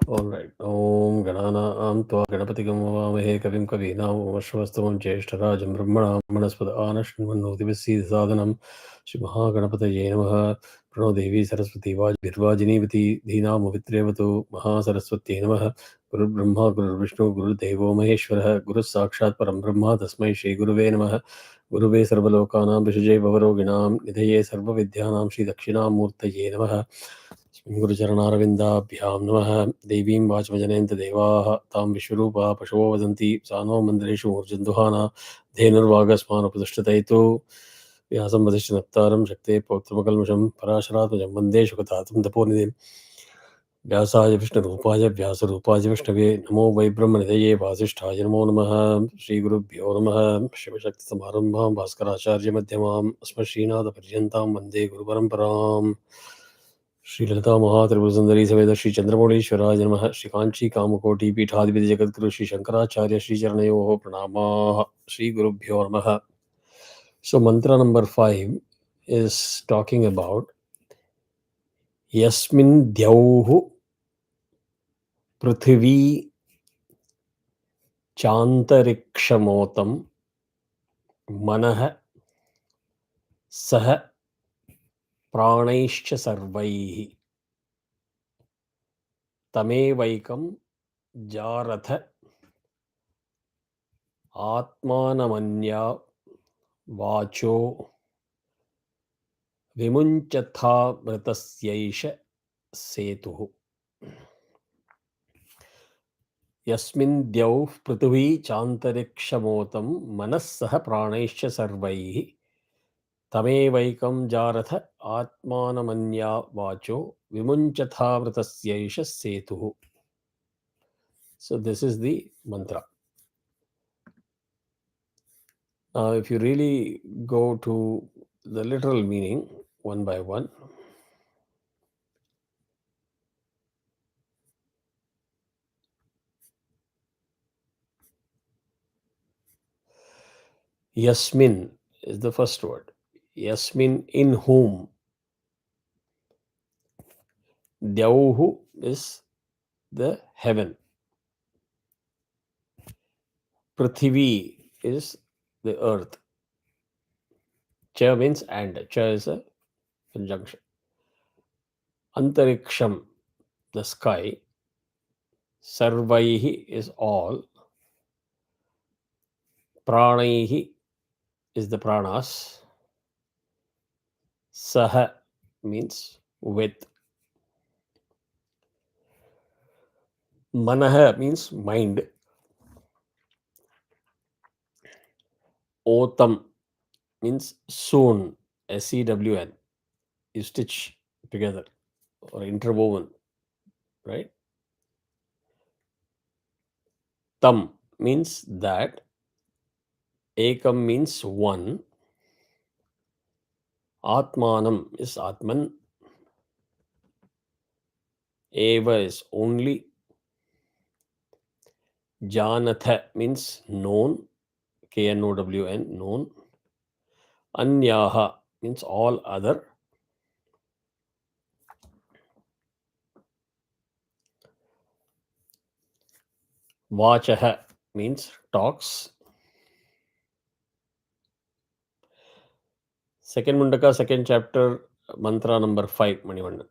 All right. Om Ganana Tva Ganapatigam Vamahe Kavim Kavinam Vashvastavam Jeshtarajam Brahmanam Manaspad Anashvanodivasi Sadhanam Shri Mahaganapataye Namaha Prano Devi Saraswati Virvajinivati Dhinam Vitrevatu Mahasaraswati Namaha Guru Brahma Guru Vishnu Guru Devo Maheshwara Guru Sakshat Param Brahma Tasmai Shri Guruve Namaha Guruve Sarvalokanam Vishajay Vavaroginam Nidhaye Sarva Vidyanam Shri Dakshinamurtaye Namaha गुरुचरणारविन्दाभ्यां नमः देवीं वाचमजनयन्त देवाः तां विश्वरूपा पशवो वदन्ति सा no मन्दिरेषु मूर्जन्दुहाना धेनुर्वागस्मानुपतिष्ठतैतु व्यासं वसिष्ठ नप्तारं शक्ते पौत्रमकल्मषं पराशरात्मजं वन्दे शुकतातं तपोनिधिं व्यासाय विष्णुरूपाय व्यासरूपाय विष्णवे नमो वै ब्रह्मनिधये वासिष्ठाय नमो नमः श्रीगुरुभ्यो नमः शिवशक्तिसमारम्भां भास्कराचार्यमध्यमाम् अस्मश्रीनाथपर्यन्तां वन्दे गुरुपरम्पराम् श्री ललिता महात्रिपुरसुंदरी समेत श्री चंद्रमौळीश्वराय नमः श्री कांची कामकोटि पीठाधिपति जगद्गुरु श्री शंकराचार्य श्री चरणयोः प्रणामाः श्री गुरुभ्यो नमः. So mantra number 5 is talking about yasmin dyauhu prithvi chantarikshamotam manah sah pranaishcha sarvaihi tamevaikam jaratha atmanamanya vacho विमुञ्चथा मृतस्यैष सेतुः. यस्मिन् द्यौः पृथिवी चान्तरिक्षमोतं मनः सह प्राणैश्च सर्वैः तमेवैकं जारथ आत्मानमन्या वाचो विमुञ्चथा मृतस्यैष सेतुः. So this is the mantra. Now if you really go to the literal meaning one by one, Yasmin is the first word. Yasmin, in whom. Dyauhu is the heaven. Prithvi is the earth. Cha means and. Cha is a conjunction. Antariksham, the sky. Sarvaihi is all. Pranaihi is the pranas. Saha means with. Manaha means mind. Otam means soon. SEWN. You stitch together or interwoven, right? Tam means that. Ekam means one. Atmanam is Atman. Eva is only. Janatha means known. KNOWN, known. Anyaha means all other. Vachaha means talks. Second Mundaka, second chapter, mantra number 5, Manivandan.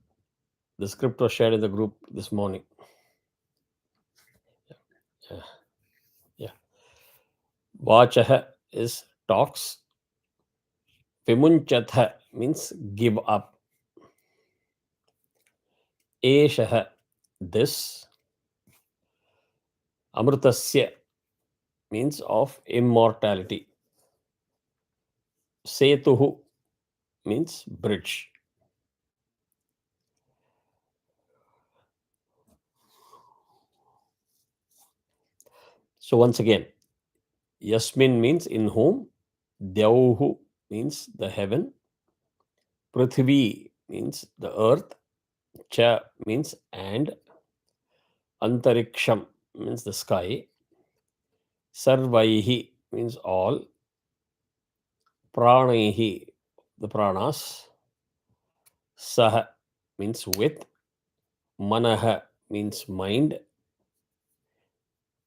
The script was shared in the group this morning. Yeah. Vachaha is talks. Vimunchatha means give up. Eshaha, this. Amrutasya means of immortality. Setuhu means bridge. So once again, Yasmin means in whom. Dyauhu means the heaven. Prithvi means the earth. Cha means and. Antariksham means the sky. Sarvaihi means all. Pranaihi, the pranas. Saha means with. Manaha means mind.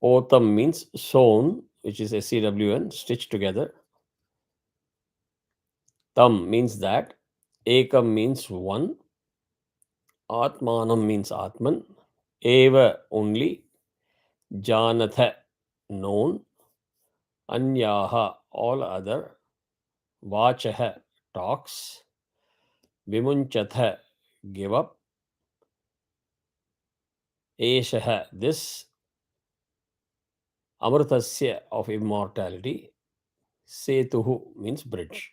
Otam means sewn, which is SCWN, stitched together. Tam means that. Ekam means one. Atmanam means Atman. Eva only. Janatha known. Anyaha all other. Vachaha talks. Vimunchatha give up. Eshaha this. Amritasya of immortality. Setuhu means bridge.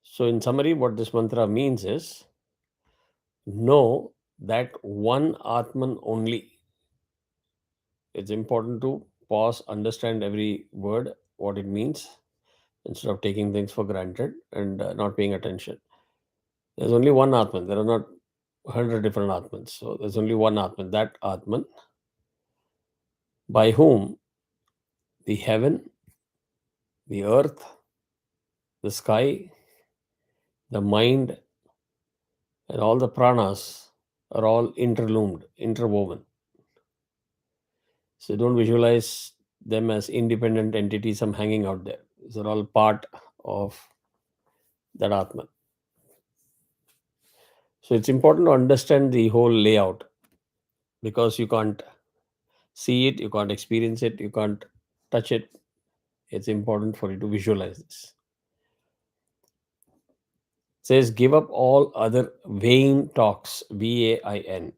So, in summary, what this mantra means is know that one Atman only. It's important to pause, understand every word, what it means, instead of taking things for granted and not paying attention. There's only one Atman. There are not 100 different Atmans. So, there's only one Atman. That Atman by whom the heaven, the earth, the sky, the mind, and all the pranas are all interloomed, interwoven. So don't visualize them as independent entities, some hanging out there. These are all part of that Atman. So it's important to understand the whole layout because you can't see it, you can't experience it, you can't touch it. It's important for you to visualize this. It says, give up all other vain talks, VAIN.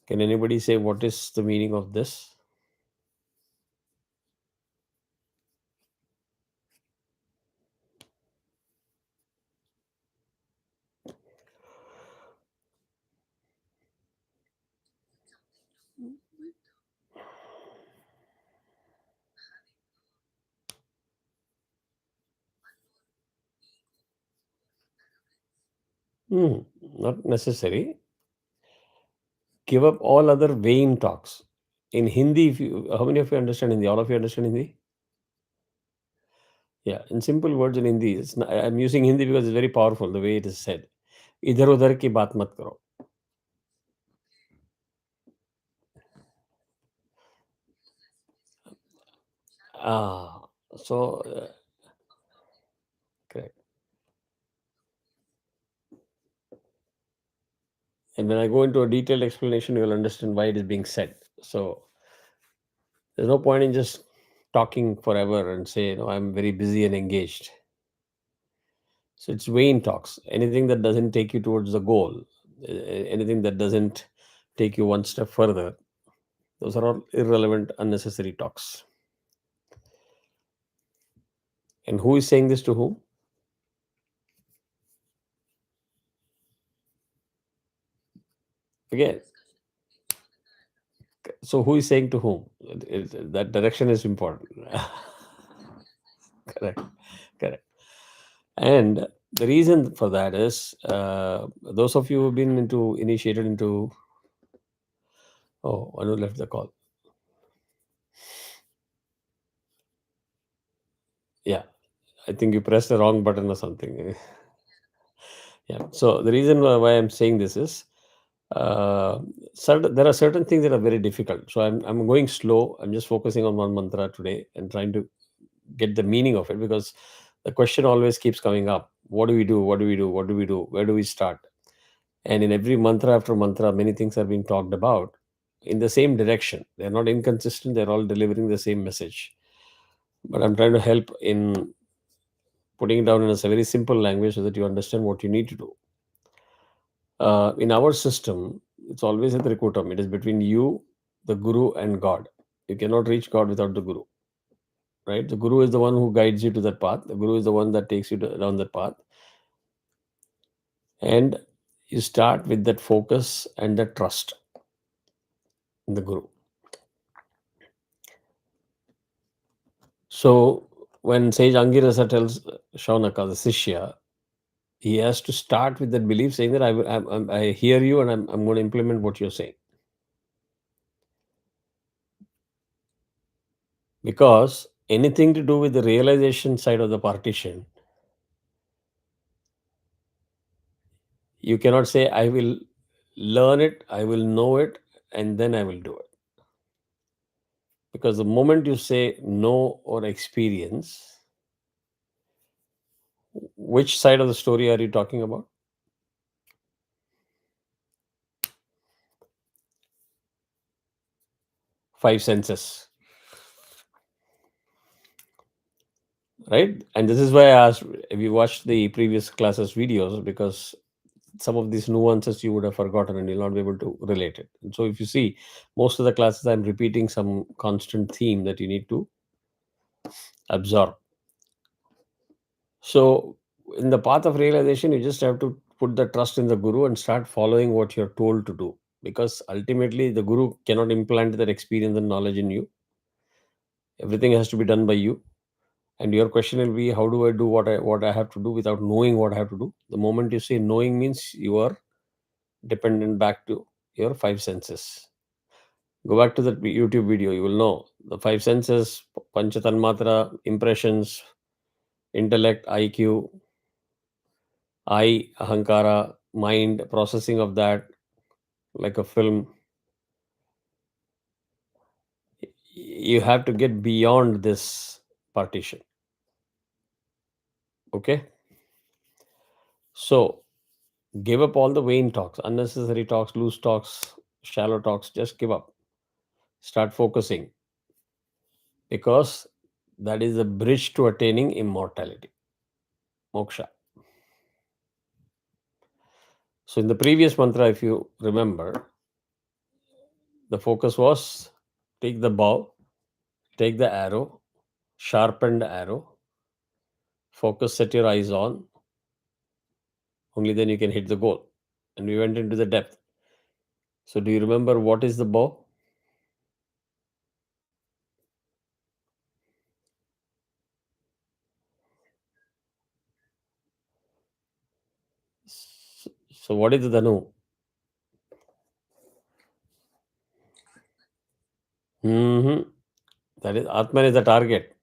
Can anybody say what is the meaning of this? Not necessary. Give up all other vain talks. In Hindi, if you, how many of you understand Hindi? All of you understand Hindi? Yeah, in simple words in Hindi, I'm using Hindi because it's very powerful the way it is said. इधर उधर की बात मत करो. Ah, so correct. And when I go into a detailed explanation, you'll understand why it is being said. So there's no point in just talking forever and say, I'm very busy and engaged. So it's vain talks. Anything that doesn't take you towards the goal, anything that doesn't take you one step further, those are all irrelevant, unnecessary talks. And who is saying this to whom? Again, so who is saying to whom? That direction is important. Correct, correct. And the reason for that is those of you who've been initiated into. Oh, Anu left the call. Yeah, I think you pressed the wrong button or something. Yeah. So the reason why I'm saying this is there are certain things that are very difficult. So I'm going slow. I'm just focusing on one mantra today and trying to get the meaning of it because the question always keeps coming up. What do we do? What do we do? What do we do? Where do we start? And in every mantra after mantra, many things are being talked about in the same direction. They're not inconsistent. They're all delivering the same message. But I'm trying to help in putting it down in a very simple language so that you understand what you need to do. In our system, it's always a trikutam. It is between you, the guru, and God. You cannot reach God without the guru, right? The guru is the one who guides you to that path. The guru is the one that takes you down that path. And you start with that focus and that trust in the guru. So when Sage Angirasa tells Shaunaka, the Sishya, he has to start with that belief saying that I hear you and I'm going to implement what you're saying. Because anything to do with the realization side of the partition You cannot say, I will learn it, I will know it, and then I will do it. Because the moment you say know or experience, which side of the story are you talking about? Five senses, right? And this is why I asked if you watched the previous classes videos, because some of these nuances you would have forgotten and you'll not be able to relate it. And so if you see, most of the classes I'm repeating some constant theme that you need to absorb. So in the path of realization, you just have to put the trust in the guru and start following what you're told to do, because ultimately the guru cannot implant that experience and knowledge in you. Everything has to be done by you. And your question will be, how do I do what I have to do without knowing what I have to do? The moment you say knowing, means you are dependent back to your five senses. Go back to that YouTube video, you will know the five senses: panchatanmatra, impressions, intellect, IQ, I, ahankara, mind, processing of that like a film. You have to get beyond this partition. Okay. So give up all the vain talks, unnecessary talks, loose talks, shallow talks. Just give up. Start focusing, because that is the bridge to attaining immortality, moksha. So in the previous mantra, if you remember, the focus was take the bow, take the arrow, sharpen the arrow, focus, set your eyes on, only then you can hit the goal. And we went into the depth. So do you remember what is the bow? So what is the Dhanu? Hmm. That is Atman is the target.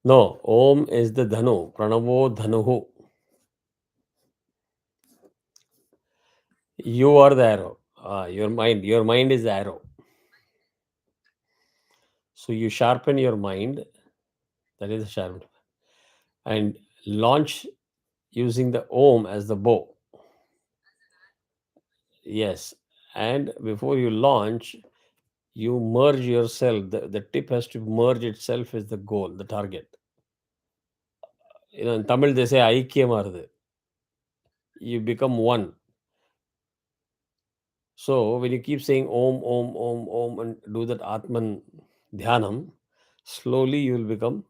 No, Om is the Dhanu. Pranavo Dhanuhu. You are the arrow. Your mind. Your mind is the arrow. So you sharpen your mind. That is the sharpen. And launch using the Om as the bow. Yes. And before you launch, you merge yourself. The tip has to merge itself as the goal, the target. In Tamil, they say Aikyam. You become one. So when you keep saying Om, Om, Om, Om, and do that Atman Dhyanam, slowly you will become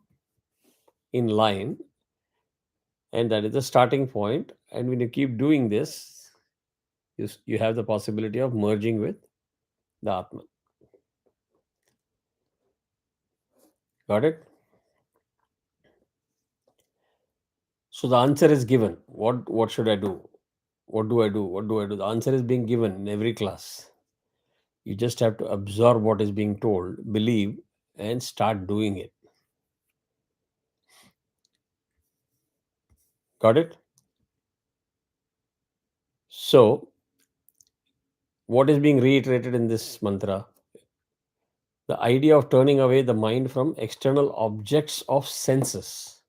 in line. And that is the starting point. And when you keep doing this, you have the possibility of merging with the Atman. Got it? So the answer is given. What should I do? What do I do? What do I do? The answer is being given in every class. You just have to absorb what is being told, believe, and start doing it. Got it? So, what is being reiterated in this mantra? The idea of turning away the mind from external objects of senses.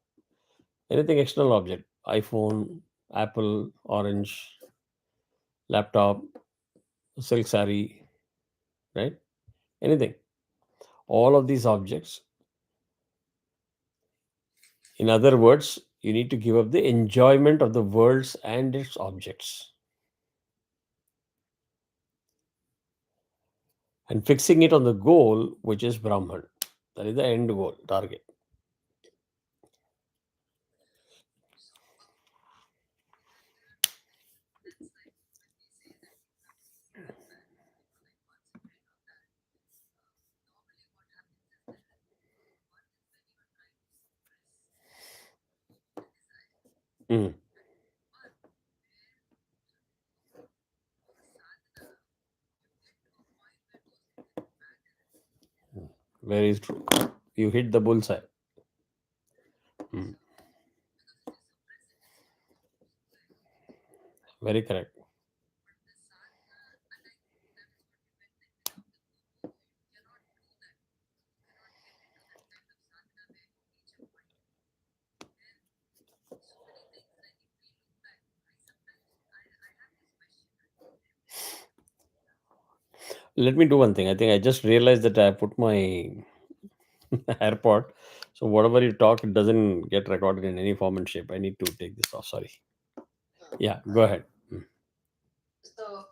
Anything external object, iPhone, Apple, orange, laptop, silk saree, right? Anything. All of these objects. In other words, you need to give up the enjoyment of the worlds and its objects, and fixing it on the goal, which is Brahman. That is the end goal, target. Mm. Very true. You hit the bullseye. Hmm. Very correct. Let me do one thing. I think I just realized that I put my AirPod. So whatever you talk, it doesn't get recorded in any form and shape. I need to take this off. Sorry. Yeah, go ahead. Hmm. So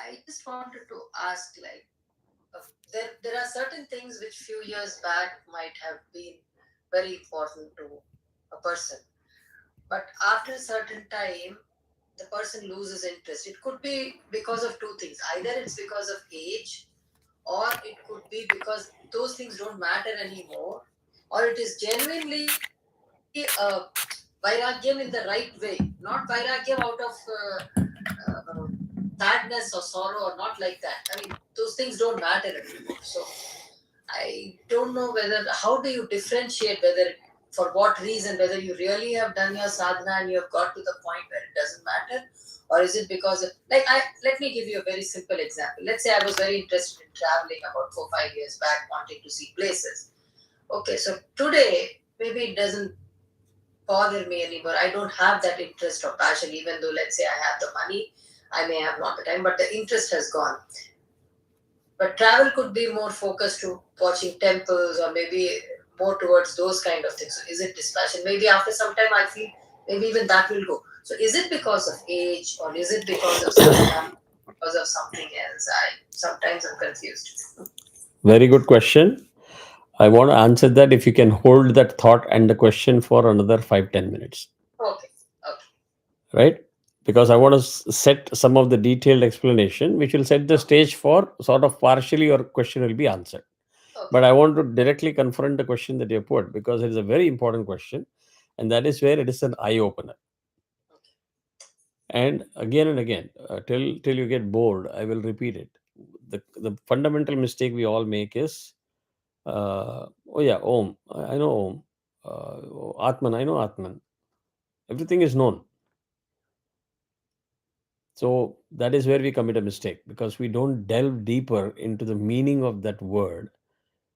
I just wanted to ask, like, there are certain things which few years back might have been very important to a person, but after a certain time, the person loses interest. It could be because of two things. Either it's because of age, or it could be because those things don't matter anymore, or it is genuinely vairagyam in the right way, not vairagyam out of sadness or sorrow, or not like that. I mean, those things don't matter anymore. So I don't know whether, how do you differentiate whether, for what reason, whether you really have done your sadhana and you have got to the point where it doesn't matter, or is it because of, like, let me give you a very simple example. Let's say I was very interested in traveling about 4 5 years back, wanting to see places. Okay, so today maybe it doesn't bother me anymore. I don't have that interest or passion, even though, let's say, I have the money, I may have not the time, but the interest has gone. But travel could be more focused to watching temples, or maybe more towards those kind of things. So is it dispassion? Maybe after some time I feel maybe even that will go. So is it because of age, or is it because of sadhana, because of something else? I sometimes I'm confused. Very good question. I want to answer that if you can hold that thought and the question for another 5-10 minutes, Okay, okay, right? Because I want to set some of the detailed explanation, which will set the okay, stage for sort of partially your question will be answered. okay, But I want to directly confront the question that you put because it is a very important question, and that is where it is an eye opener. okay. And again, till you get bored, I will repeat it. The fundamental mistake we all make is, oh yeah, Om. I know Om. Atman. I know Atman. Everything is known. So that is where we commit a mistake because we don't delve deeper into the meaning of that word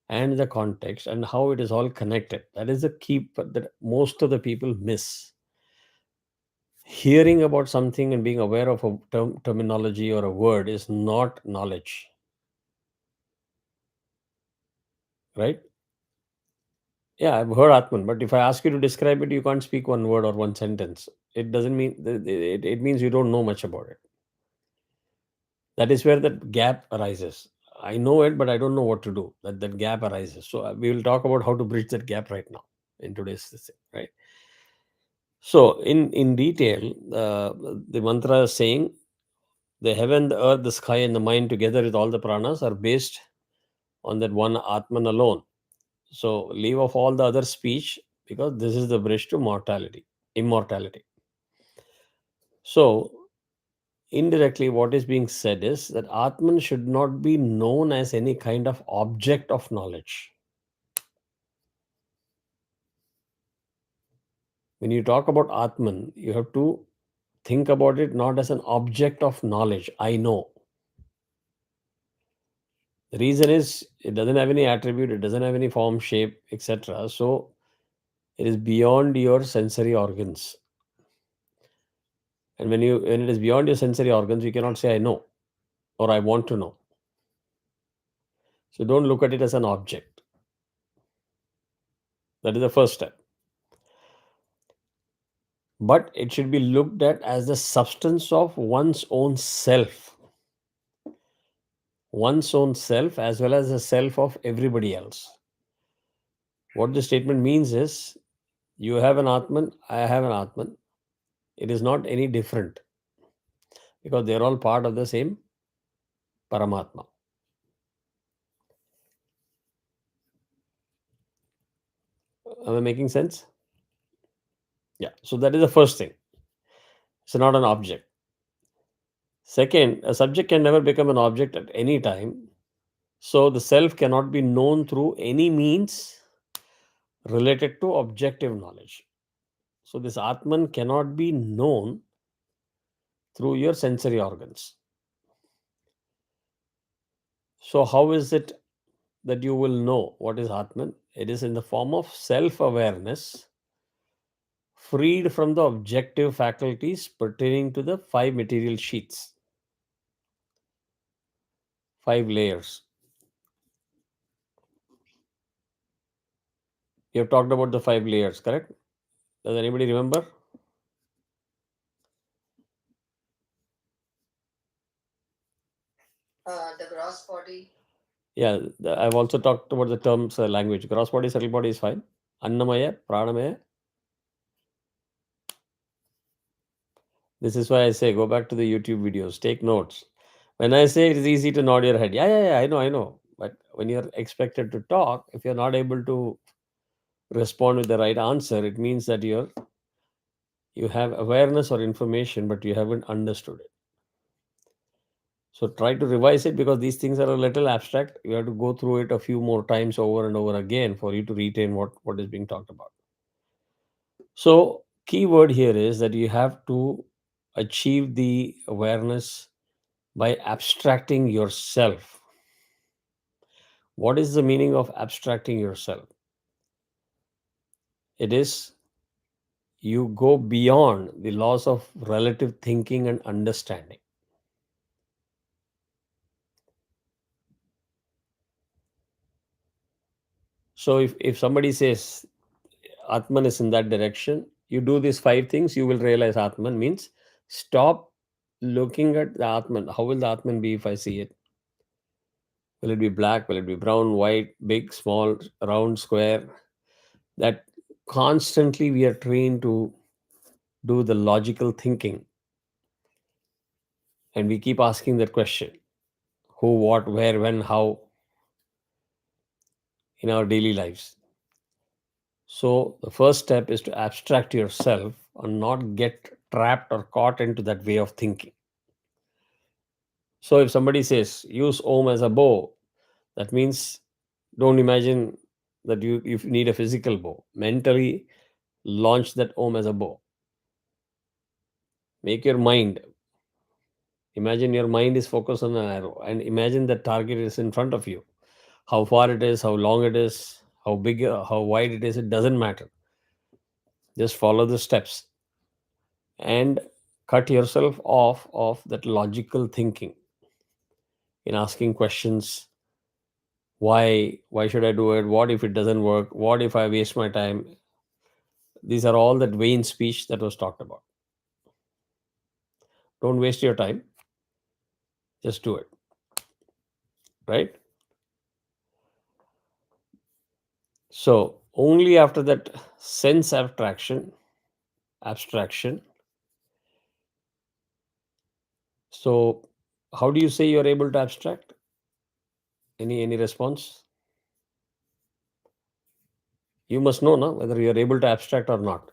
and the context and how it is all connected. That is the key that most of the people miss. Hearing about something and being aware of a terminology or a word is not knowledge, right? Yeah, I've heard Atman, but if I ask you to describe it, you can't speak one word or one sentence. It doesn't mean it means you don't know much about it. That is where that gap arises. I know it, but I don't know what to do. That gap arises. So we will talk about how to bridge that gap right now in today's this thing, right? So in detail, the mantra is saying the heaven, the earth, the sky, and the mind together with all the pranas are based on that one Atman alone. So leave off all the other speech because this is the bridge to mortality, immortality. So indirectly, what is being said is that Atman should not be known as any kind of object of knowledge. When you talk about Atman, you have to think about it not as an object of knowledge. I know. The reason is it doesn't have any attribute, it doesn't have any form, shape, etc. So it is beyond your sensory organs. And when it is beyond your sensory organs, you cannot say I know or I want to know. So don't look at it as an object. That is the first step. But it should be looked at as the substance of one's own self as well as the self of everybody else. What the statement means is you have an Atman, I have an Atman. It is not any different because they're all part of the same Paramatma. Am I making sense? Yeah. So that is the first thing. It's not an object. Second, a subject can never become an object at any time. So the self cannot be known through any means related to objective knowledge. So this Atman cannot be known through your sensory organs. So how is it that you will know what is Atman? It is in the form of self awareness, freed from the objective faculties pertaining to the five material sheets, five layers. You have talked about the five layers, correct? Does anybody remember? The gross body. Yeah, I've also talked about the terms language. Gross body, subtle body is fine. Annamaya, Pranamaya. This is why I say go back to the YouTube videos, take notes. When I say it is easy to nod your head, yeah, I know. But when you're expected to talk, if you're not able to respond with the right answer, it means that you have awareness or information, but you haven't understood it. So try to revise it because these things are a little abstract. You have to go through it a few more times over and over again for you to retain what is being talked about. So key word here is that you have to achieve the awareness by abstracting yourself. What is the meaning of abstracting yourself? It is you go beyond the laws of relative thinking and understanding. So if somebody says Atman is in that direction, you do these five things, you will realize Atman means stop looking at the Atman. How will the Atman be if I see it? Will it be black? Will it be brown, white, big, small, round, square? That constantly we are trained to do the logical thinking, and we keep asking that question: who, what, where, when, how, in our daily lives. So the first step is to abstract yourself and not get trapped or caught into that way of thinking. So if somebody says use Om as a bow, that means don't imagine that you need a physical bow. Mentally launch that Om as a bow. Make your mind, imagine your mind is focused on an arrow and imagine the target is in front of you. How far it is, how long it is, how big, how wide it is, it doesn't matter. Just follow the steps and cut yourself off of that logical thinking in asking questions. Why should I do it? What if it doesn't work? What if I waste my time? These are all that vain speech that was talked about. Don't waste your time. Just do it. Right? So only after that sense abstraction. So how do you say you're able to abstract? Any response? You must know now whether you're able to abstract or not.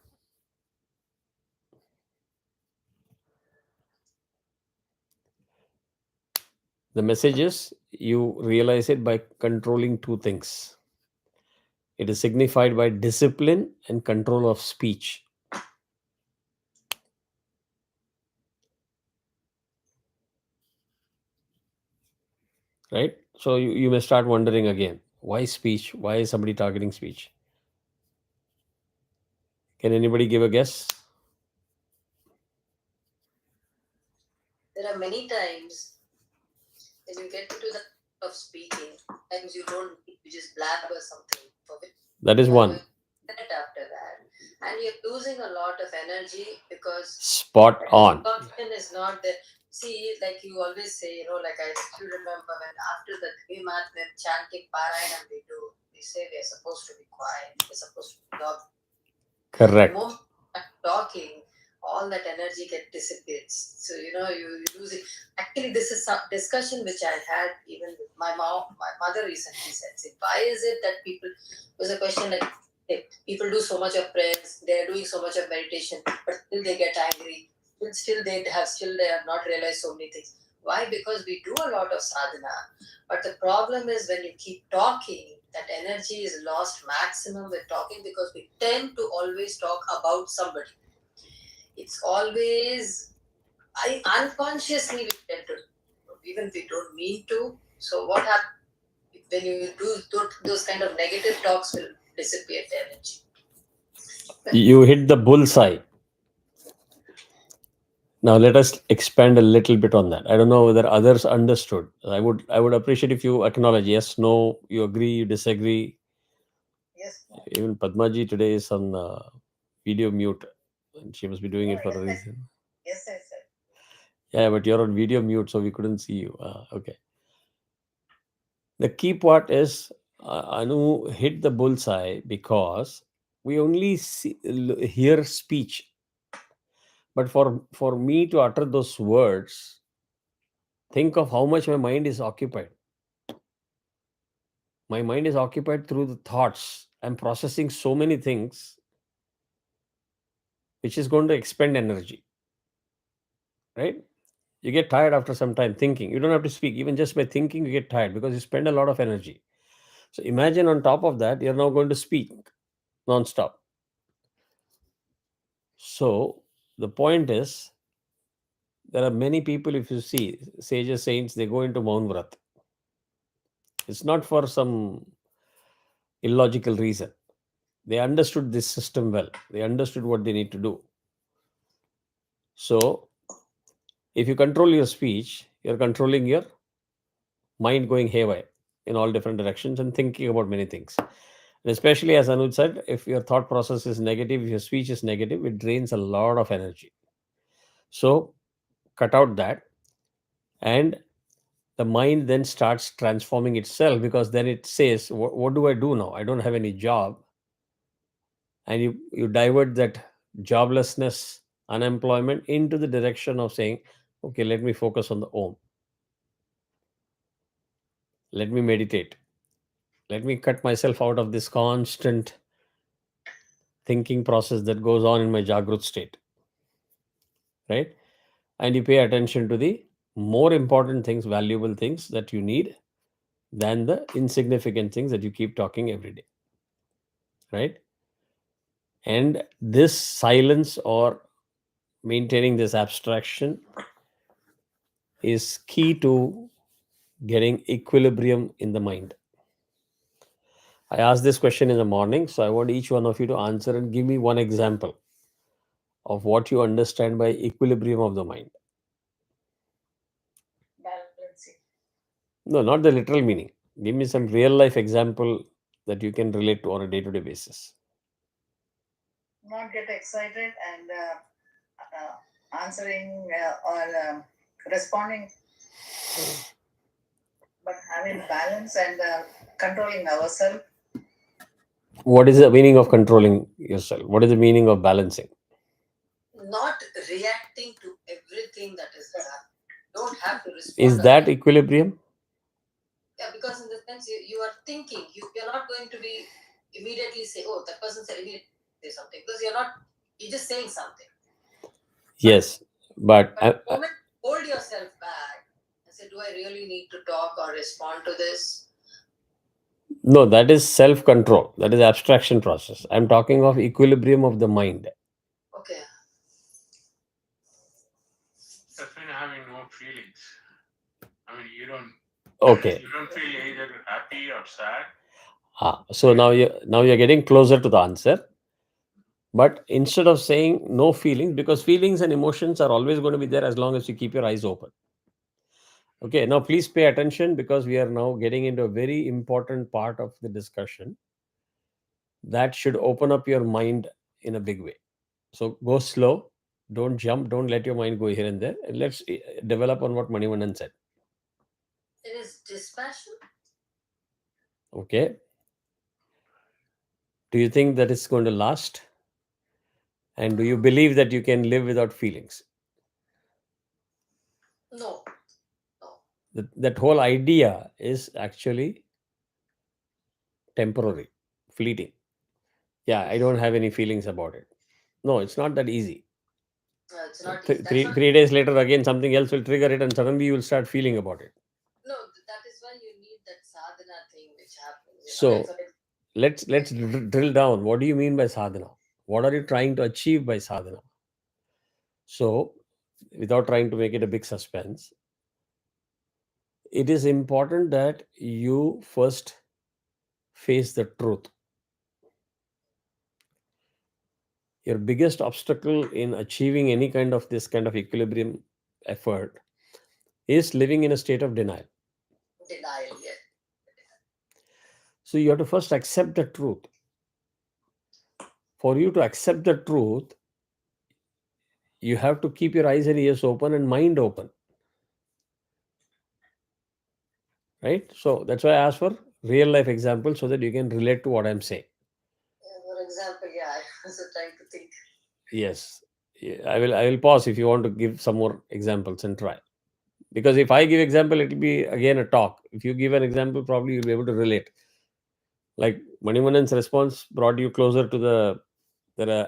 The message is you realize it by controlling two things. It is signified by discipline and control of speech. Right? So you may start wondering again, why speech? Why is somebody targeting speech? Can anybody give a guess? There are many times when you get into the of speaking, times you don't need to just blabber something for which That is you are one. going to get after that. And you're losing a lot of energy because Spot on. absorption is not there. See, like you always say, like I still remember when after the Vimat, when chanting Parayanam we say we are supposed to be quiet, we're supposed to be talking. Correct. The moment I'm talking, all that energy dissipates. So you lose it. Actually, this is some discussion which I had even with my mom. My mother recently said, "See, why is it that people?" It was a question like, hey, people do so much of prayers, they are doing so much of meditation, but still they get angry. Still they have not realized so many things. Why? Because we do a lot of sadhana, but the problem is when you keep talking, that energy is lost maximum with talking, because we tend to always talk about somebody. It's always, I unconsciously we tend to, even we don't mean to. So what happens when you do those kind of negative talks will dissipate the energy. You hit the bullseye. Now let us expand a little bit on that. I don't know whether others understood. I would appreciate if you acknowledge yes, no, you agree, you disagree. Yes. Even Padmaji today is on video mute, and she must be doing Oh, it for yes, a reason. yes, I said. Yeah, but you're on video mute, so we couldn't see you. Okay. The key part is Anu hit the bullseye because we only hear speech, but for me to utter those words, think of how much my mind is occupied. My mind is occupied through the thoughts. I'm processing so many things, which is going to expend energy, right? You get tired after some time thinking. You don't have to speak. Even just by thinking, you get tired because you spend a lot of energy. So imagine on top of that, you're now going to speak non-stop. So the point is, there are many people, if you see, sages, saints, they go into Maun Vrat. It's not for some illogical reason. They understood this system well. They understood what they need to do. So if you control your speech, you're controlling your mind going haywire in all different directions and thinking about many things. And especially as Anuj said, if your thought process is negative, if your speech is negative, it drains a lot of energy. So cut out that, and the mind then starts transforming itself, because then it says, what do I do now? I don't have any job. And you divert that joblessness, unemployment into the direction of saying, okay, let me focus on the Om. Let me meditate. Let me cut myself out of this constant thinking process that goes on in my Jagrut state, right? And you pay attention to the more important things, valuable things that you need, than the insignificant things that you keep talking every day, right? And this silence, or maintaining this abstraction, is key to getting equilibrium in the mind. I asked this question in the morning, so I want each one of you to answer and give me one example of what you understand by equilibrium of the mind. Balancing. No, not the literal meaning. Give me some real life example that you can relate to on a day to day basis. Not get excited and answering or responding, but having balance and controlling ourselves. What is the meaning of controlling yourself? What is the meaning of balancing? Not reacting to everything that is done. Don't have to respond. Is that equilibrium? Yeah, because in the sense you are thinking, you're not going to be immediately say, oh, that person said immediately say something, because you're just saying something. Yes, but But the moment hold yourself back and say, do I really need to talk or respond to this? no, that is self control. That is abstraction process. I'm talking of equilibrium of the mind. Okay. That's when having no feelings. I mean, Okay. you don't feel either happy or sad. So now you're getting closer to the answer. But instead of saying no feelings, because feelings and emotions are always going to be there as long as you keep your eyes open. Okay, now please pay attention, because we are now getting into a very important part of the discussion that should open up your mind in a big way. So go slow, don't jump, don't let your mind go here and there. And let's develop on what Manivandan said. It is dispassion. Okay. Do you think that it's going to last? And do you believe that you can live without feelings? No. No. That whole idea is actually temporary, fleeting. Yeah, I don't have any feelings about it. No, it's not that easy. It's not easy. Th- That's three why. 3 days later, again something else will trigger it, and suddenly you will start feeling about it. No, that is why you need that sadhana thing which happens. Like So for let's drill down. What do you mean by sadhana? What are you trying to achieve by sadhana? So, without trying to make it a big suspense, it is important that you first face the truth. Your biggest obstacle in achieving any kind of this kind of equilibrium effort is living in a state of denial. denial, yeah. So you have to first accept the truth. For you to accept the truth, you have to keep your eyes and ears open and mind open, right? So that's why I ask for real life examples so that you can relate to what I'm saying. For example, yeah, I was trying to think. Yes. Yeah, I will pause if you want to give some more examples and try. Because if I give example, it will be again a talk. If you give an example, probably you'll be able to relate. Like Manimanan's response brought you closer to the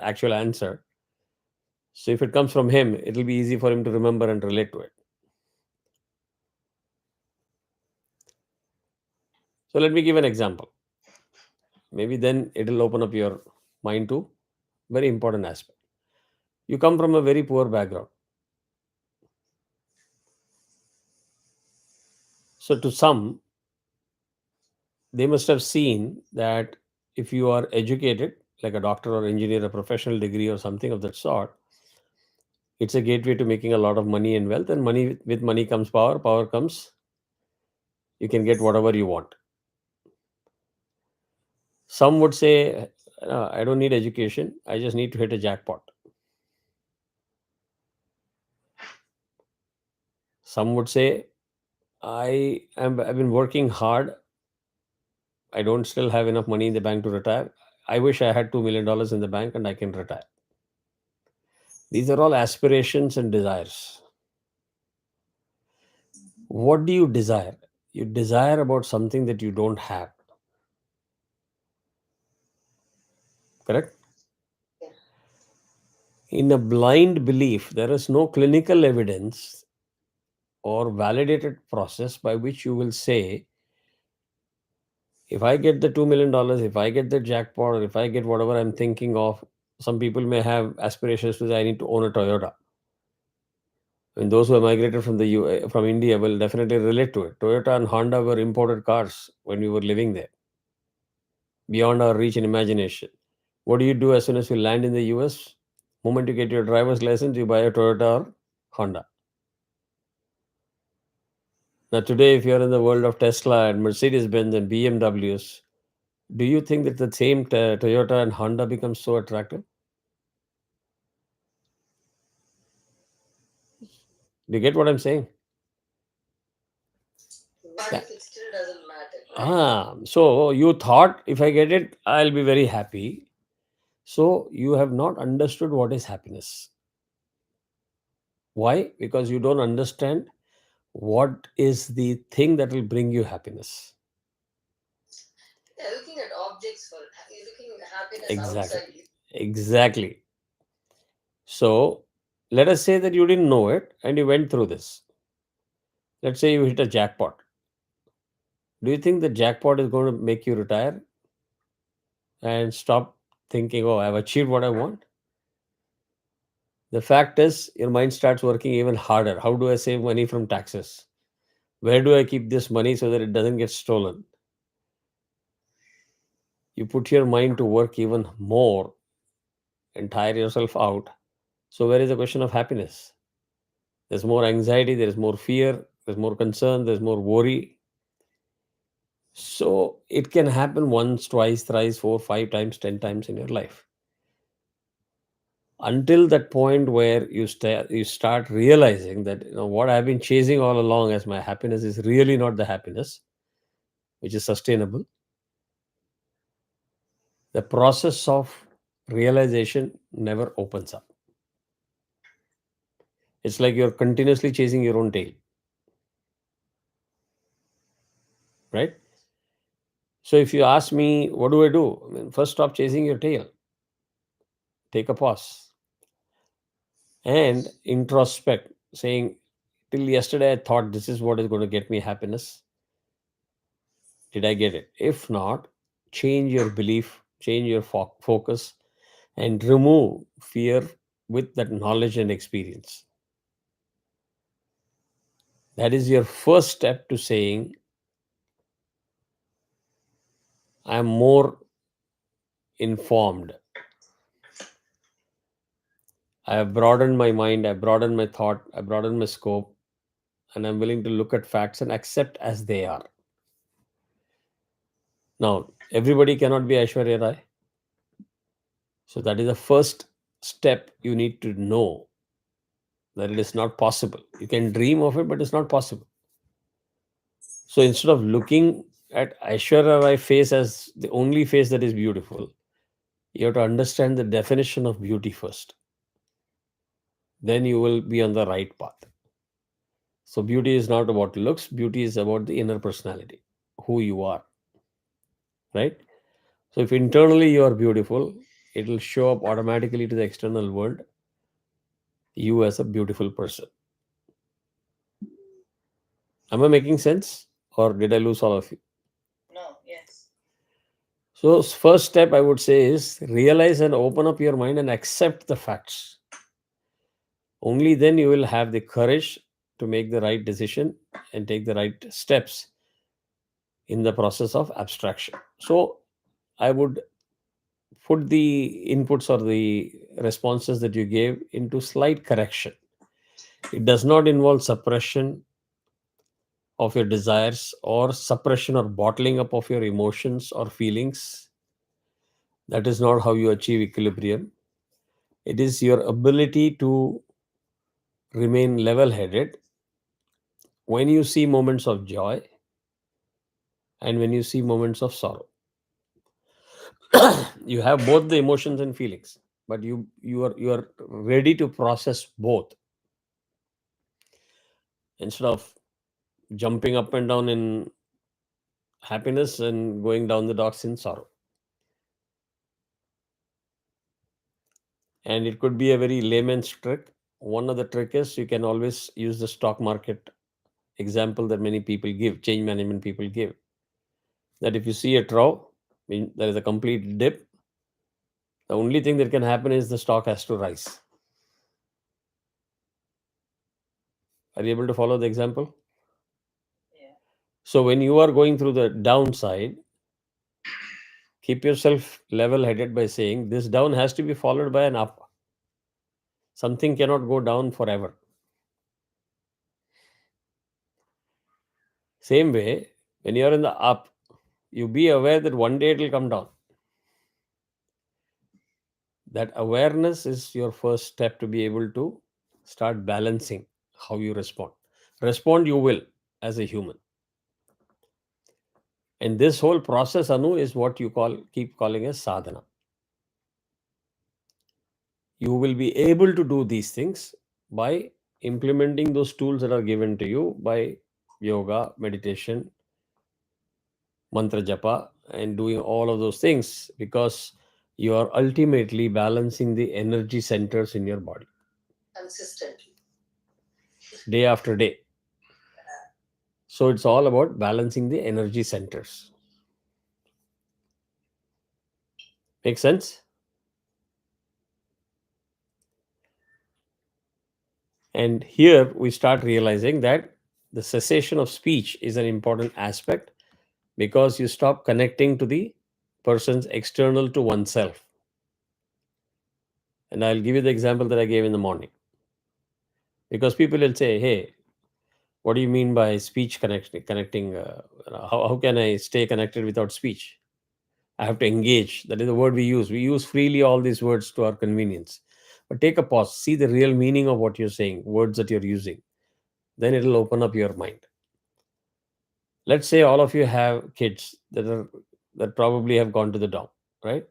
actual answer. So if it comes from him, it will be easy for him to remember and relate to it. So let me give an example. Maybe then it will open up your mind to very important aspect. You come from a very poor background. So to some, they must have seen that if you are educated, like a doctor or engineer, a professional degree or something of that sort, it's a gateway to making a lot of money and wealth. And money, with money comes power. Power comes, you can get whatever you want. Some would say, I don't need education. I just need to hit a jackpot. Some would say, I've been working hard. I don't still have enough money in the bank to retire. I wish I had $2 million in the bank and I can retire. These are all aspirations and desires. What do you desire? You desire about something that you don't have. Correct? Yeah. In a blind belief, there is no clinical evidence or validated process by which you will say, if I get the $2 million, if I get the jackpot, or if I get whatever I'm thinking of, some people may have aspirations to say, I need to own a Toyota. And those who have migrated from from India will definitely relate to it. Toyota and Honda were imported cars when we were living there, beyond our reach and imagination. What do you do as soon as you land in the US? Moment you get your driver's license, you buy a Toyota or Honda. Now, today, if you're in the world of Tesla and Mercedes Benz and BMWs, do you think that the same Toyota and Honda becomes so attractive? Do you get what I'm saying? What Yeah. if it still doesn't matter, right? So you thought if I get it, I'll be very happy. So you have not understood what is happiness. Why? Because you don't understand what is the thing that will bring you happiness. Yeah, looking at objects for you're looking at happiness Exactly. outside you. Exactly. So let us say that you didn't know it and you went through this. Let's say you hit a jackpot. Do you think the jackpot is going to make you retire and stop thinking, oh, I've achieved what I want? The fact is, your mind starts working even harder. How do I save money from taxes? Where do I keep this money so that it doesn't get stolen? You put your mind to work even more and tire yourself out. So, where is the question of happiness? There's more anxiety, there's more fear, there's more concern, there's more worry. So, it can happen once, twice, thrice, four, 5 times, 10 times in your life. Until that point where you start realizing that what I've been chasing all along as my happiness is really not the happiness which is sustainable. The process of realization never opens up. It's like you're continuously chasing your own tail, right? So if you ask me, what do I do? I mean, first, stop chasing your tail. Take a pause. and introspect, saying, till yesterday I thought this is what is going to get me happiness. Did I get it? If not, change your belief, change your focus, and remove fear with that knowledge and experience. That is your first step to saying, I am more informed. I have broadened my mind, I broadened my thought, I broadened my scope, and I'm willing to look at facts and accept as they are. Now, everybody cannot be Aishwarya Rai. So that is the first step you need to know, that it is not possible. You can dream of it, but it's not possible. So instead of looking at Aishwarya Rai face as the only face that is beautiful, you have to understand the definition of beauty first. Then you will be on the right path. So beauty is not about looks, beauty is about the inner personality, who you are. Right? So if internally you are beautiful, it will show up automatically to the external world, you as a beautiful person. Am I making sense? Or did I lose all of you? No, yes. So, first step I would say is realize and open up your mind and accept the facts. Only then you will have the courage to make the right decision and take the right steps in the process of abstraction. So, I would put the inputs or the responses that you gave into slight correction. It does not involve suppression of your desires or suppression or bottling up of your emotions or feelings. That is not how you achieve equilibrium. It is your ability to remain level headed when you see moments of joy and when you see moments of sorrow. You have both the emotions and feelings, but you are ready to process both instead of jumping up and down in happiness and going down the docks in sorrow. And it could be a very layman's trick. One of the trick is you can always use the stock market example that many people give, change management people give. That if you see a trough, there is a complete dip, the only thing that can happen is the stock has to rise. Are you able to follow the example? Yeah. So when you are going through the downside, keep yourself level headed by saying this down has to be followed by an up. Something cannot go down forever. Same way, when you are in the up, you be aware that one day it will come down. That awareness is your first step to be able to start balancing how you respond. Respond you will as a human. And this whole process, Anu, is what you keep calling as sadhana. You will be able to do these things by implementing those tools that are given to you by yoga, meditation, mantra japa, and doing all of those things, because you are ultimately balancing the energy centers in your body Consistently. day after day. So it's all about balancing the energy centers. Make sense? And here we start realizing that the cessation of speech is an important aspect, because you stop connecting to the persons external to oneself. And I'll give you the example that I gave in the morning. Because people will say, hey, what do you mean by speech connecting? How can I stay connected without speech? I have to engage. That is the word we use. We use freely all these words to our convenience. But take a pause, see the real meaning of what you're saying, words that you're using. Then it'll open up your mind. Let's say all of you have kids that probably have gone to the dorm, right?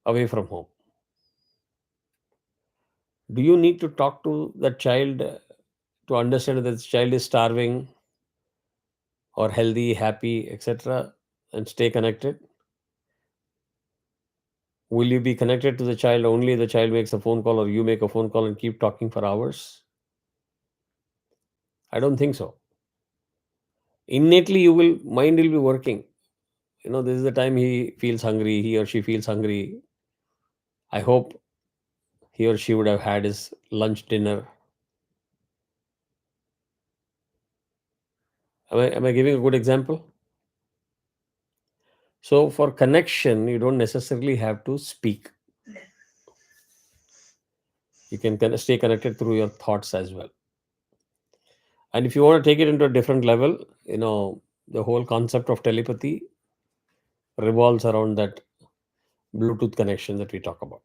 Away from home. Do you need to talk to that child to understand that this child is starving or healthy, happy, etc., and stay connected? Will you be connected to the child only if the child makes a phone call or you make a phone call and keep talking for hours? I don't think so. Innately, mind will be working. This is the time he feels hungry, he or she feels hungry. I hope he or she would have had his lunch, dinner. Am I giving a good example? So for connection, you don't necessarily have to speak. You can stay connected through your thoughts as well. And if you want to take it into a different level, the whole concept of telepathy revolves around that Bluetooth connection that we talk about.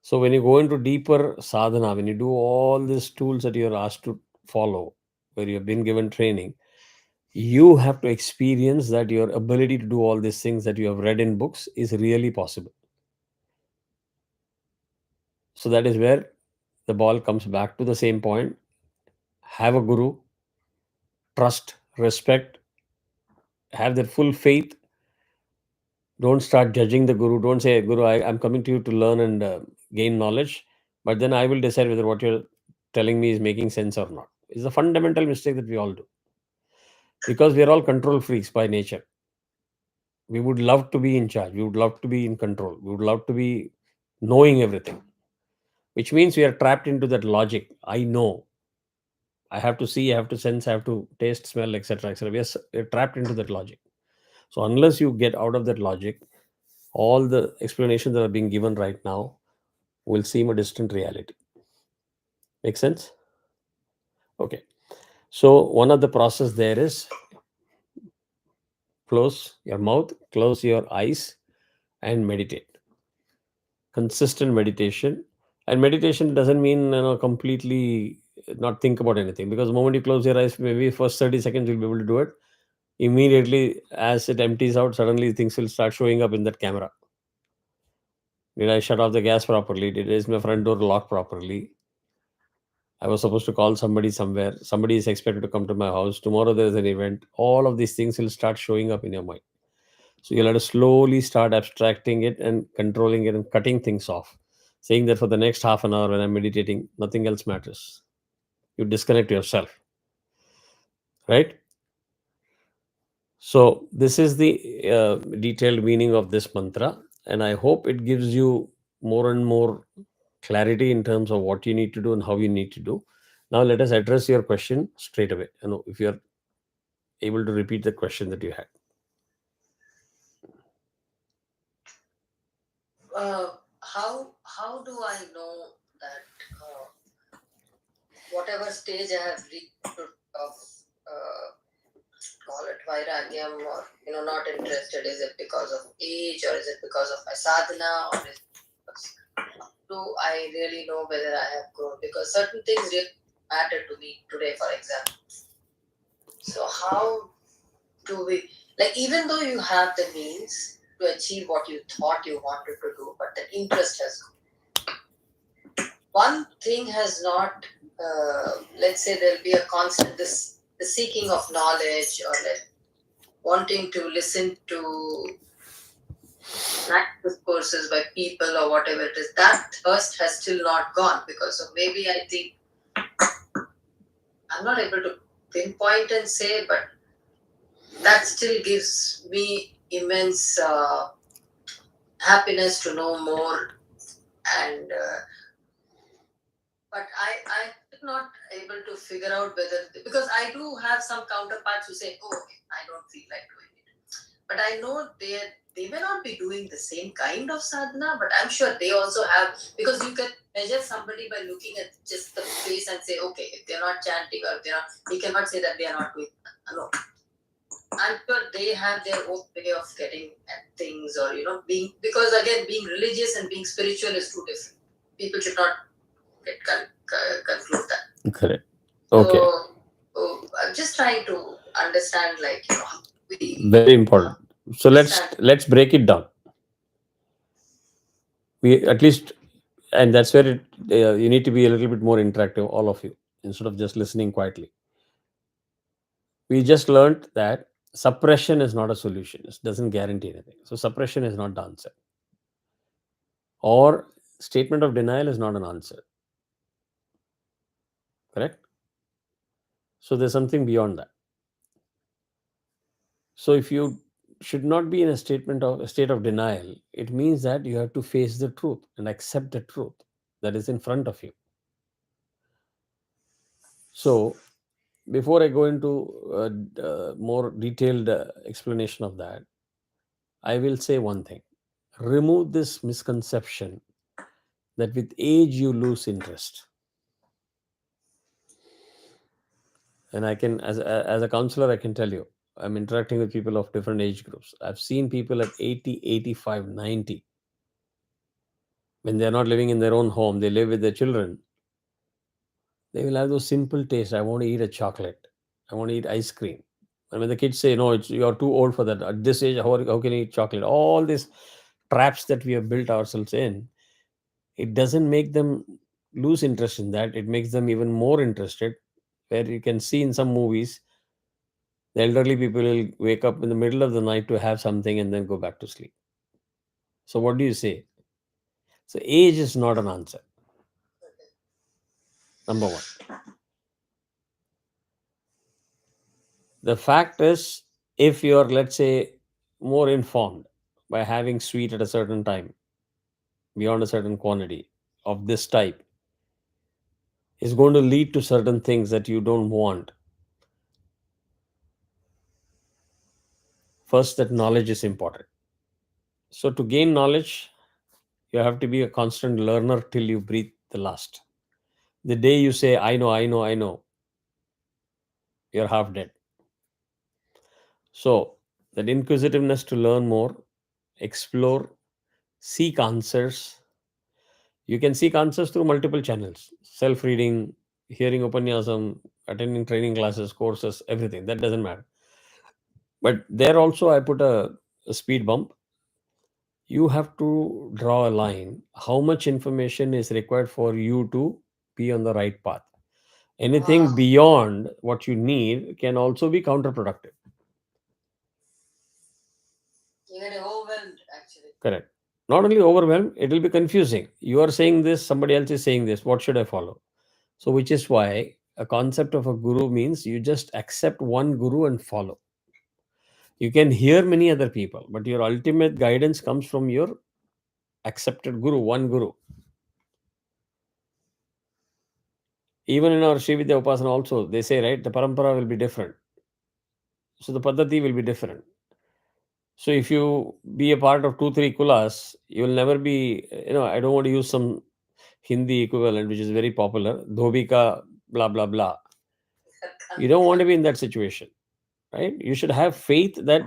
So when you go into deeper sadhana, when you do all these tools that you're asked to follow, where you have been given training, you have to experience that your ability to do all these things that you have read in books is really possible. So that is where the ball comes back to the same point. Have a guru, trust, respect, have that full faith. Don't start judging the guru. Don't say, Guru, I'm coming to you to learn and gain knowledge, but then I will decide whether what you're telling me is making sense or not. It's a fundamental mistake that we all do, because we are all control freaks by nature. We would love to be in charge. We would love to be in control. We would love to be knowing everything, which means we are trapped into that logic. I know. I have to see, I have to sense, I have to taste, smell, etc. etc. We're trapped into that logic. So unless you get out of that logic, all the explanations that are being given right now will seem a distant reality. Make sense? Okay. So one of the process there is close your mouth, close your eyes, and meditate. Consistent meditation. And meditation doesn't mean completely not think about anything, because the moment you close your eyes, maybe first 30 seconds you'll be able to do it. Immediately as it empties out, suddenly things will start showing up in that camera. Did I shut off the gas properly? Is my front door locked properly? I was supposed to call somebody somewhere. Somebody is expected to come to my house. Tomorrow there is an event. All of these things will start showing up in your mind. So you'll have to slowly start abstracting it and controlling it and cutting things off. Saying that for the next half an hour when I'm meditating, nothing else matters. You disconnect yourself. Right? So this is the detailed meaning of this mantra. And I hope it gives you more and more clarity in terms of what you need to do and how you need to do. Now let us address your question straight away. If you're able to repeat the question that you had. How do I know that whatever stage I have reached of call it vairagyam, or not interested, is it because of age, or is it because of my sadhana, or is it because, do I really know whether I have grown? Because certain things really matter to me today, for example. So how do we, like, even though you have the means to achieve what you thought you wanted to do, but the interest has gone. One thing has not, let's say there'll be a constant, the seeking of knowledge, or like wanting to listen to discourses by people or whatever it is, that thirst has still not gone, because of maybe I think I'm not able to pinpoint and say, but that still gives me immense happiness to know more. And but I'm not able to figure out whether, because I do have some counterparts who say, oh, I don't feel like doing it, but I know they may not be doing the same kind of sadhana, but I'm sure they also have, because you can measure somebody by looking at just the face and say, okay, if they're not chanting, or if they're not, you cannot say that they are not doing. No, I'm sure they have their own way of getting at things, or being, because again, being religious and being spiritual is two different. People should not get conclude that. Correct. Okay. So I'm just trying to understand, like, very important. So let's break it down. We at least, and that's where you need to be a little bit more interactive, all of you, instead of just listening quietly. We just learned that suppression is not a solution. It doesn't guarantee anything. So suppression is not the answer. Or statement of denial is not an answer. Correct? So there's something beyond that. So if you should not be in a state of denial, it means that you have to face the truth and accept the truth that is in front of you. So before I go into more detailed explanation of that, I will say one thing. Remove this misconception that with age you lose interest. And I can, as a counselor, I can tell you, I'm interacting with people of different age groups. I've seen people at 80, 85, 90. When they're not living in their own home, they live with their children. They will have those simple tastes. I want to eat a chocolate. I want to eat ice cream. And when the kids say, no, you're too old for that. At this age, how can you eat chocolate? All these traps that we have built ourselves in, it doesn't make them lose interest in that. It makes them even more interested. Where you can see in some movies, the elderly people will wake up in the middle of the night to have something and then go back to sleep. So, what do you say? So, age is not an answer. Number one. The fact is, if you're, let's say, more informed by having sweet at a certain time, beyond a certain quantity of this type, is going to lead to certain things that you don't want. First, that knowledge is important. So, to gain knowledge, you have to be a constant learner till you breathe the last. The day you say, I know, I know, I know, you're half dead. So, that inquisitiveness to learn more, explore, seek answers. You can seek answers through multiple channels: self reading, hearing upanyasam, attending training classes, courses, everything. That doesn't matter. But there also, I put a speed bump. You have to draw a line. How much information is required for you to be on the right path? Anything Wow. beyond what you need can also be counterproductive. You get overwhelmed, actually. Correct. Not only overwhelmed, it will be confusing. You are saying this, somebody else is saying this. What should I follow? So, which is why a concept of a guru means you just accept one guru and follow. You can hear many other people, but your ultimate guidance comes from your accepted guru, one guru. Even in our Sri Vidya Upasana also, they say, right, the parampara will be different. So the Paddhati will be different. So if you be a part of 2, 3 kulas, you will never be, I don't want to use some Hindi equivalent, which is very popular, dhobika, blah, blah, blah. You don't want to be in that situation, right? You should have faith that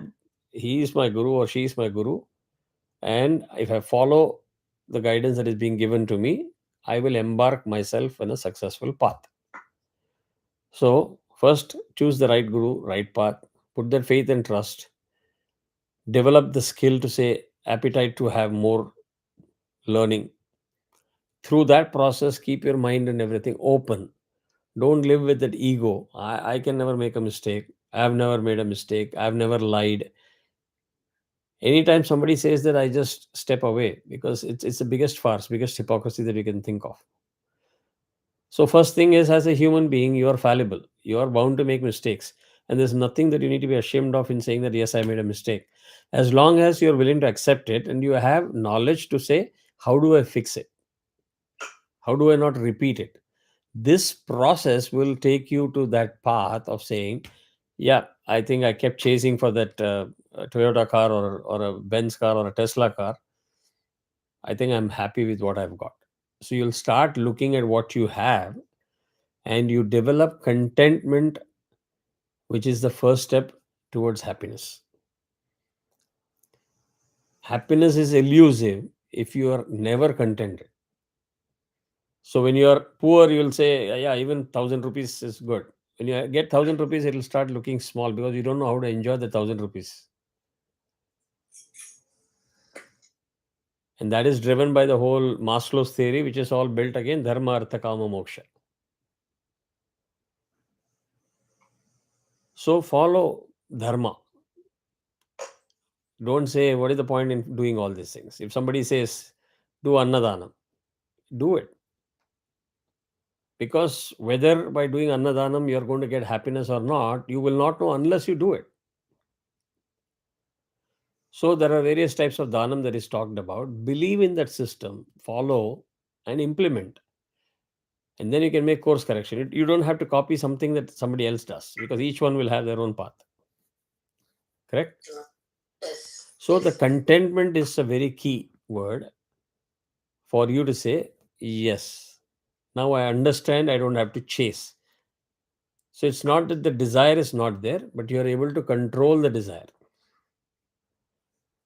he is my guru or she is my guru. And if I follow the guidance that is being given to me, I will embark myself in a successful path. So, first, choose the right guru, right path, put that faith and trust, develop the skill to say, appetite to have more learning. Through that process, keep your mind and everything open. Don't live with that ego. I can never make a mistake. I've never made a mistake. I've never lied. Anytime somebody says that, I just step away because it's the biggest farce, biggest hypocrisy that you can think of. So first thing is, as a human being, you are fallible. You are bound to make mistakes. And there's nothing that you need to be ashamed of in saying that, yes, I made a mistake. As long as you're willing to accept it and you have knowledge to say, how do I fix it? How do I not repeat it? This process will take you to that path of saying, yeah, I think I kept chasing for that Toyota car or a Benz car or a Tesla car. I think I'm happy with what I've got. So you'll start looking at what you have and you develop contentment, which is the first step towards happiness. Happiness is elusive if you are never contented. So when you are poor, you will say, yeah, even 1,000 rupees is good. When you get 1,000 rupees, it will start looking small because you don't know how to enjoy the 1,000 rupees. And that is driven by the whole Maslow's theory, which is all built again dharma, artha, kama, moksha. So follow dharma. Don't say, what is the point in doing all these things? If somebody says, do Annadanam, do it. Because whether by doing Annadanam you are going to get happiness or not, you will not know unless you do it. So there are various types of dhanam that is talked about. Believe in that system, follow and implement. And then you can make course correction. You don't have to copy something that somebody else does, because each one will have their own path. Correct? Yes. So the Yes. contentment is a very key word for you to say, yes, now I understand, I don't have to chase. So it's not that the desire is not there, but you are able to control the desire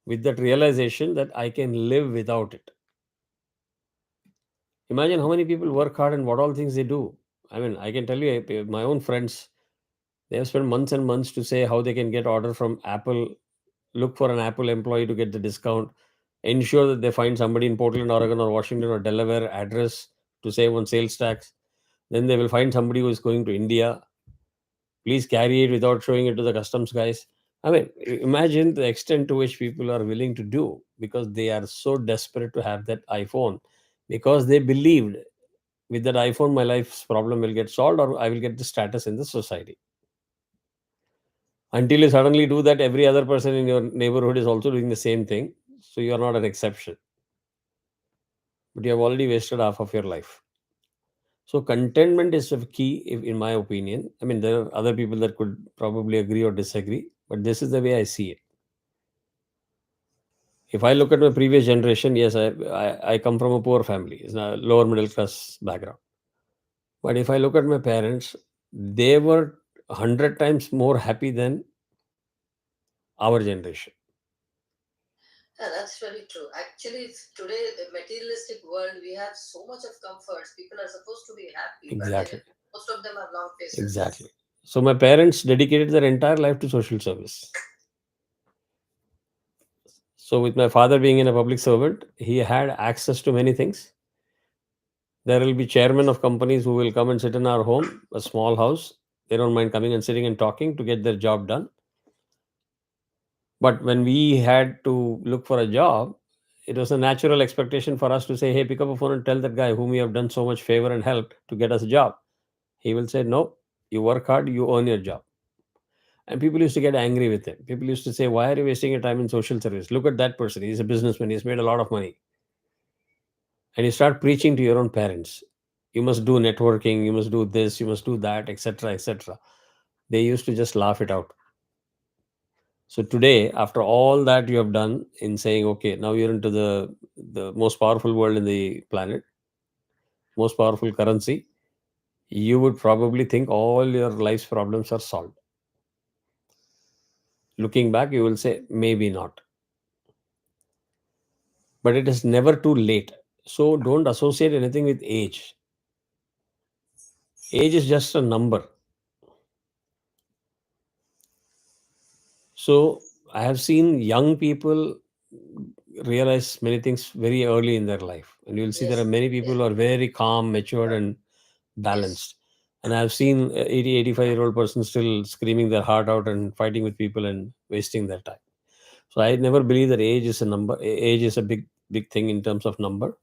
with that realization that I can live without it. Imagine how many people work hard and what all things they do. I mean, I can tell you, my own friends, they have spent months and months to say how they can get order from Apple, look for an Apple employee to get the discount, ensure that they find somebody in Portland, Oregon, or Washington, or Delaware address to save on sales tax. Then they will find somebody who is going to India. Please carry it without showing it to the customs guys. I mean, imagine the extent to which people are willing to do because they are so desperate to have that iPhone, because they believed with that iPhone, my life's problem will get solved or I will get the status in the society. Until you suddenly do that, every other person in your neighborhood is also doing the same thing. So you are not an exception. But you have already wasted half of your life. So contentment is a key, in my opinion. I mean, there are other people that could probably agree or disagree, but this is the way I see it. If I look at my previous generation, yes, I come from a poor family. It's a lower middle class background. But if I look at my parents, they were 100 times more happy than our generation. Yeah, that's very true. Actually, today, the materialistic world, we have so much of comforts. People are supposed to be happy, but Exactly. most of them have long faces. Exactly. So my parents dedicated their entire life to social service. So with my father being in a public servant, he had access to many things. There will be chairmen of companies who will come and sit in our home, a small house. They don't mind coming and sitting and talking to get their job done. But when we had to look for a job, it was a natural expectation for us to say, hey, pick up a phone and tell that guy whom you have done so much favor and help to get us a job. He will say, no, you work hard, you earn your job. And people used to get angry with him. People used to say, why are you wasting your time in social service? Look at that person. He's a businessman. He's made a lot of money. And you start preaching to your own parents. You must do networking. You must do this. You must do that, etc., etc. They used to just laugh it out. So today, after all that you have done in saying, okay, now you're into the most powerful world in the planet, most powerful currency, you would probably think all your life's problems are solved. Looking back, you will say, maybe not. But it is never too late. So don't associate anything with age. Age is just a number. So I have seen young people realize many things very early in their life. And you'll see there are Yes. many people who are very calm, matured, and balanced. And I've seen 80, 85-year-old person still screaming their heart out and fighting with people and wasting their time. So I never believe that age is a number. Age is a big thing in terms of number.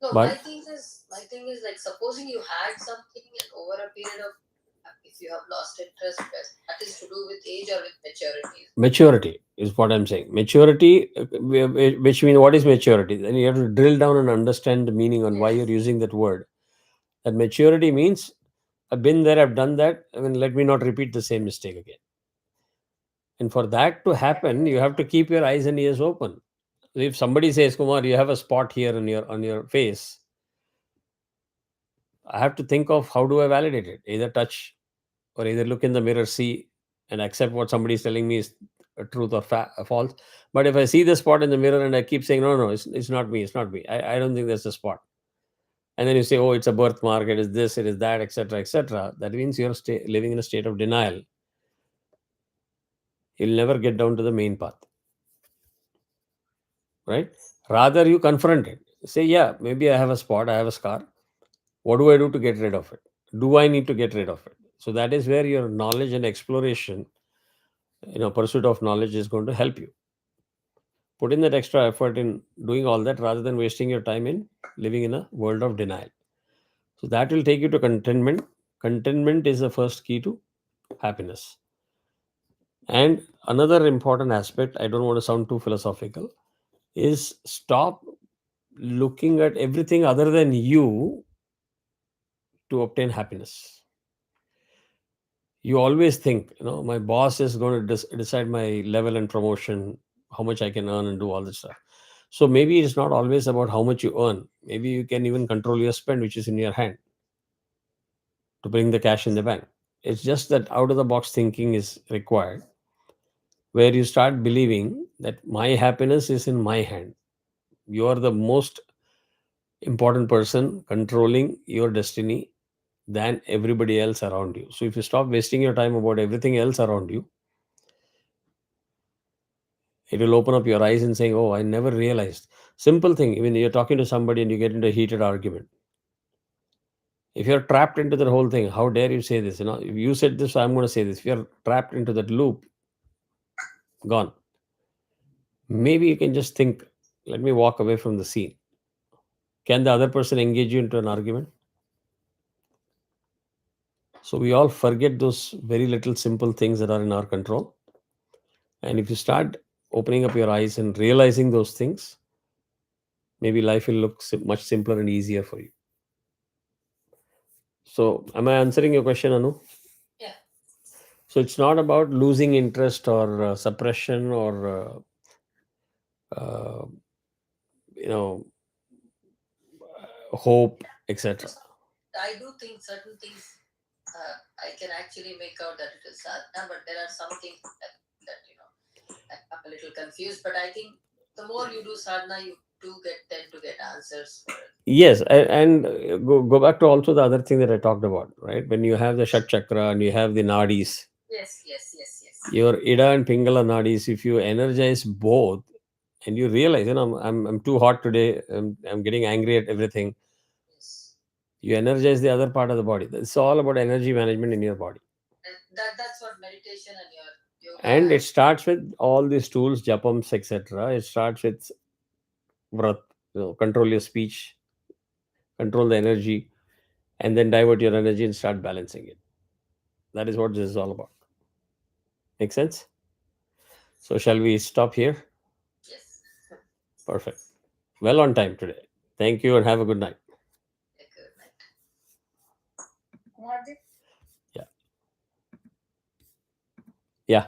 No, But my thing is like supposing you had something and over a period of if you have lost interest, that is to do with age or with maturity. maturity is what I'm saying. Maturity, which means what is maturity? Then you have to drill down and understand the meaning on why you're using that word. That maturity means I've been there, I've done that. I mean, let me not repeat the same mistake again. And for that to happen, you have to keep your eyes and ears open. If somebody says, Kumar, you have a spot here on your face, I have to think of how do I validate it? Either touch or either look in the mirror, see, and accept what somebody is telling me is a truth or false. But if I see the spot in the mirror and I keep saying, no, no, it's not me, it's not me. I don't think that's a spot. And then you say, oh, it's a birthmark, it is this, it is that, etc., etc. That means you're living in a state of denial. You'll never get down to the main path. Right? Rather, you confront it. Say, yeah, maybe I have a spot, I have a scar. What do I do to get rid of it? Do I need to get rid of it? So that is where your knowledge and exploration, pursuit of knowledge is going to help you. Put in that extra effort in doing all that rather than wasting your time in living in a world of denial. So that will take you to contentment. Contentment is the first key to happiness. And another important aspect, I don't want to sound too philosophical, is stop looking at everything other than you to obtain happiness. You always think, my boss is going to decide my level and promotion, how much I can earn and do all this stuff. So maybe it's not always about how much you earn. Maybe you can even control your spend, which is in your hand, to bring the cash in the bank. It's just that out of the box thinking is required, where you start believing that my happiness is in my hand. You are the most important person controlling your destiny than everybody else around you. So if you stop wasting your time about everything else around you, it will open up your eyes and saying, oh, I never realized. Simple thing, when you're talking to somebody and you get into a heated argument, if you're trapped into the whole thing, how dare you say this? If you said this, I'm going to say this. If you're trapped into that loop, gone. Maybe you can just think, let me walk away from the scene. Can the other person engage you into an argument? So we all forget those very little simple things that are in our control. And if you start opening up your eyes and realizing those things, maybe life will look much simpler and easier for you. So, am I answering your question, Anu? Yeah. So, it's not about losing interest or suppression or, uh, you know, hope, etc. I do think certain things I can actually make out that it is sadhana, but there are some things that I'm a little confused. But I think the more you do sadhana, you do tend to get answers for it. Yes, and go back to also the other thing that I talked about, right? When you have the Shat Chakra and you have the Nadis, Yes. your Ida and Pingala Nadis, if you energize both and you realize, I'm too hot today, I'm getting angry at everything, Yes. you energize the other part of the body. It's all about energy management in your body. And that's what meditation and your yoga. And it starts with all these tools, japams, etc. It starts with vrat, control your speech, control the energy, and then divert your energy and start balancing it. That is what this is all about. Make sense? So shall we stop here? Yes. Perfect. Well on time today. Thank you and have a good night. A good night. Yeah.